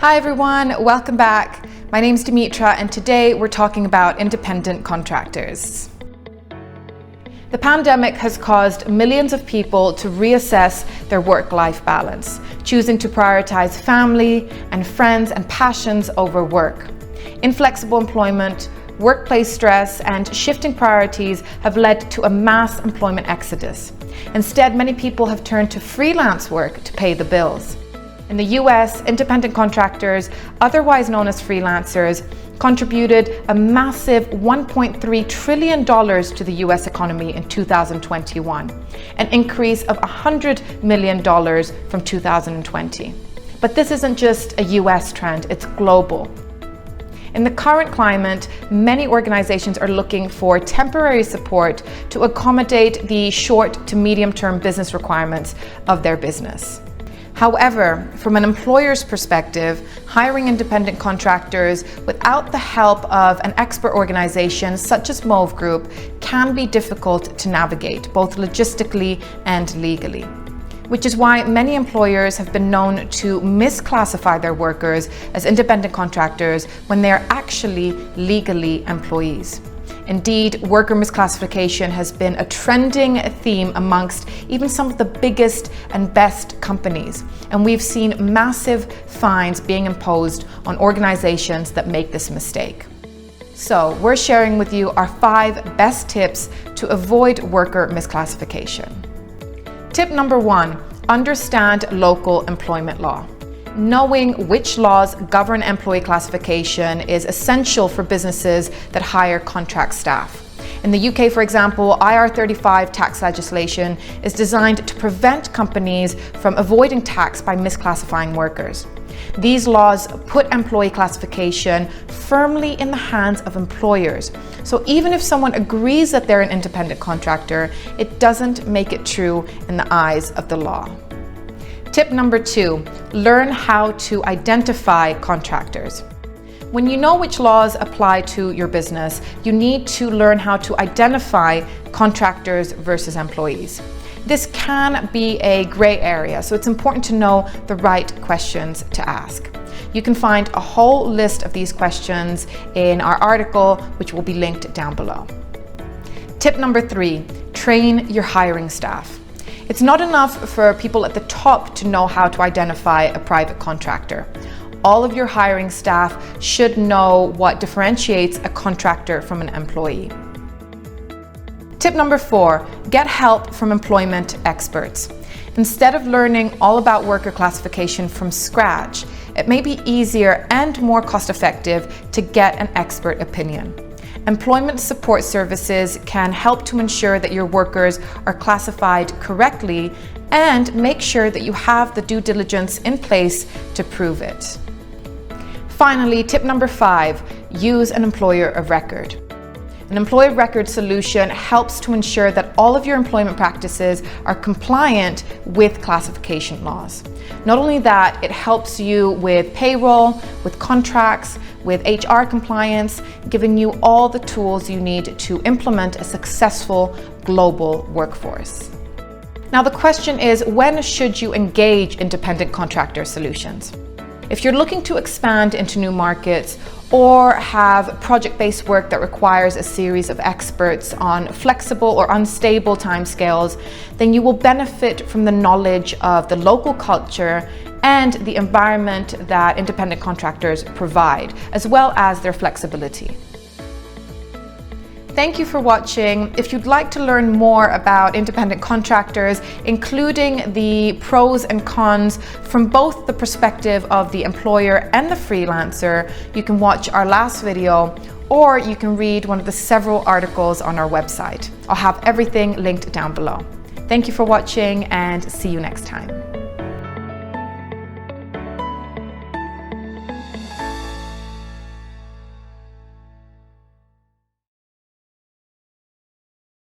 Hi everyone, welcome back. My name's Dimitra and today we're talking about independent contractors. The pandemic has caused millions of people to reassess their work-life balance, choosing to prioritize family and friends and passions over work. Inflexible employment, workplace stress, and shifting priorities have led to a mass employment exodus. Instead, many people have turned to freelance work to pay the bills. In the US, independent contractors, otherwise known as freelancers, contributed a massive $1.3 trillion to the US economy in 2021, an increase of $100 million from 2020. But this isn't just a US trend, it's global. In the current climate, many organizations are looking for temporary support to accommodate the short to medium-term business requirements of their business. However, from an employer's perspective, hiring independent contractors without the help of an expert organization such as Mauve Group can be difficult to navigate, both logistically and legally. Which is why many employers have been known to misclassify their workers as independent contractors when they are actually legally employees. Indeed, worker misclassification has been a trending theme amongst even some of the biggest and best companies, and we've seen massive fines being imposed on organizations that make this mistake. So, we're sharing with you our 5 best tips to avoid worker misclassification. Tip number 1, understand local employment law. Knowing which laws govern employee classification is essential for businesses that hire contract staff. In the UK, for example, IR35 tax legislation is designed to prevent companies from avoiding tax by misclassifying workers. These laws put employee classification firmly in the hands of employers. So even if someone agrees that they're an independent contractor, it doesn't make it true in the eyes of the law. Tip number 2, learn how to identify contractors. When you know which laws apply to your business, you need to learn how to identify contractors versus employees. This can be a gray area, so it's important to know the right questions to ask. You can find a whole list of these questions in our article, which will be linked down below. Tip number 3, train your hiring staff. It's not enough for people at the top to know how to identify a private contractor. All of your hiring staff should know what differentiates a contractor from an employee. Tip number 4, get help from employment experts. Instead of learning all about worker classification from scratch, it may be easier and more cost-effective to get an expert opinion. Employment support services can help to ensure that your workers are classified correctly and make sure that you have the due diligence in place to prove it. Finally, tip number 5, use an employer of record. An employer of record solution helps to ensure that all of your employment practices are compliant with classification laws. Not only that, it helps you with payroll, with contracts, with HR compliance, giving you all the tools you need to implement a successful global workforce. Now the question is, when should you engage independent contractor solutions? If you're looking to expand into new markets or have project-based work that requires a series of experts on flexible or unstable timescales, then you will benefit from the knowledge of the local culture and the environment that independent contractors provide, as well as their flexibility. Thank you for watching. If you'd like to learn more about independent contractors, including the pros and cons from both the perspective of the employer and the freelancer, you can watch our last video, or you can read one of the several articles on our website. I'll have everything linked down below. Thank you for watching and see you next time.